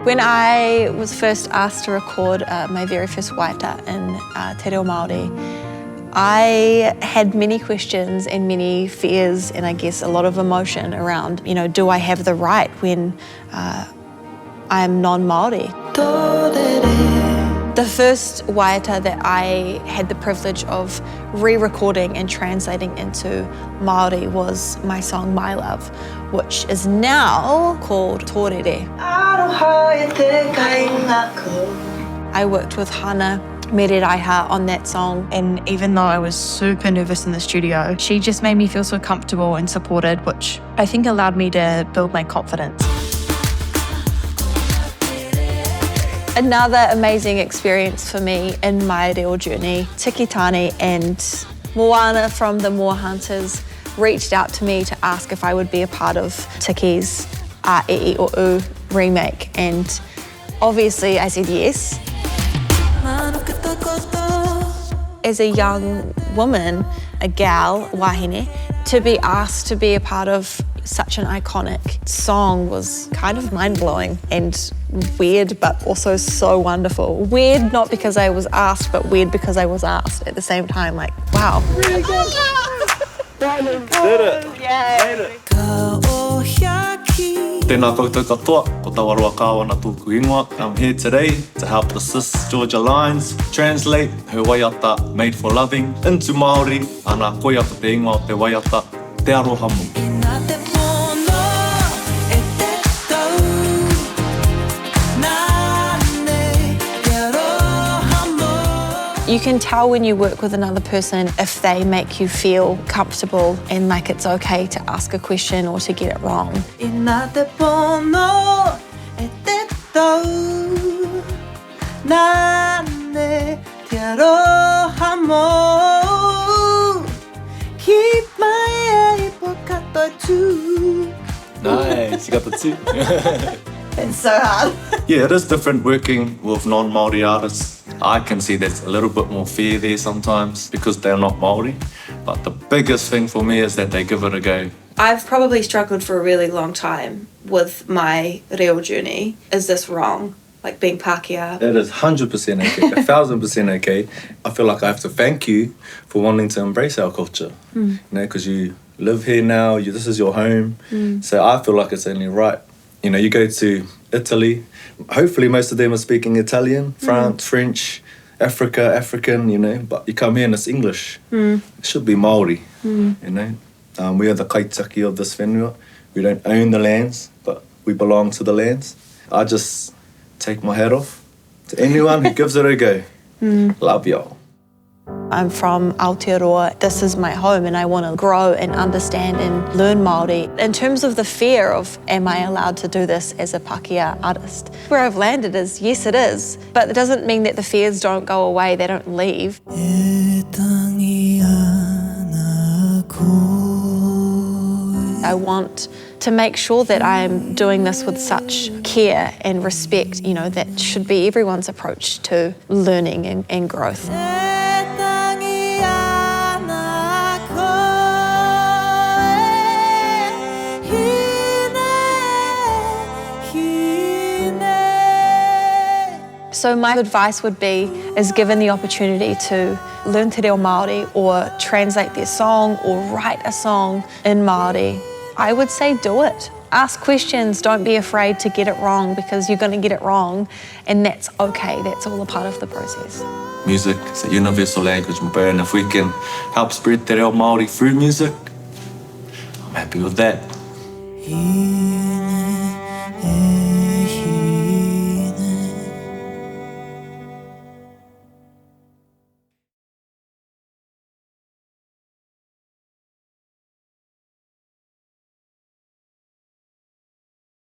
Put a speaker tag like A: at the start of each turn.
A: When I was first asked to record my very first WAIATA in Te Reo Māori, I had many questions and many fears and I guess a lot of emotion around, do I have the right when I'm non-Māori? The first WAIATA that I had the privilege of re-recording and translating into Māori was my song My Love, which is now called Tōrere. I worked with Hana Mereraiha on that song, and even though I was super nervous in the studio, she just made me feel so comfortable and supported, which I think allowed me to build my confidence. Another amazing experience for me in my reo journey, Tiki Tani and Moana from the Moa Hunters reached out to me to ask if I would be a part of Tiki's A E o U remake, and obviously I said yes. As a young woman, a gal, wahine, to be asked to be a part of such an iconic song was kind of mind-blowing and weird, but also so wonderful. Weird not because I was asked, but weird because I was asked at the same time. Like, wow. Really good.
B: Did it.
A: Yay.
B: Tēnā koutou katoa, ko Tawaroa Kawana tōku ingoa. I'm here today to help assist Georgia Lines translate her WAIATA Made for Loving into Māori. Ana koia ko te ingoa o te WAIATA, te Aroha Mōu.
A: You can tell when you work with another person if they make you feel comfortable and like it's okay to ask a question or to get it wrong.
B: Nice, you got the two.
A: It's so hard.
B: Yeah, it is different working with non-Māori artists. I can see there's a little bit more fear there sometimes because they're not Māori. But the biggest thing for me is that they give it a go.
A: I've probably struggled for a really long time with my reo journey. Is this wrong? Like being Pākehā?
B: That is 100% okay, 1,000% okay. I feel like I have to thank you for wanting to embrace our culture. Because you live here now, this is your home. So I feel like it's only right. You go to Italy, hopefully most of them are speaking Italian, France, French, African, but you come here and it's English. It should be Māori, we are the kaitaki of this whenua. We don't own the lands, but we belong to the lands. I just take my hat off to anyone who gives it a go. Love y'all.
A: I'm from Aotearoa. This is my home and I want to grow and understand and learn Māori. In terms of the fear of, am I allowed to do this as a Pākehā artist? Where I've landed is, yes it is, but it doesn't mean that the fears don't go away, they don't leave. I want to make sure that I'm doing this with such care and respect, that should be everyone's approach to learning and growth. So my advice would be, is given the opportunity to learn te reo Māori or translate their song or write a song in Māori, I would say do it. Ask questions, don't be afraid to get it wrong because you're going to get it wrong and that's okay, that's all a part of the process.
B: Music is a universal language, and if we can help spread te reo Māori through music, I'm happy with that.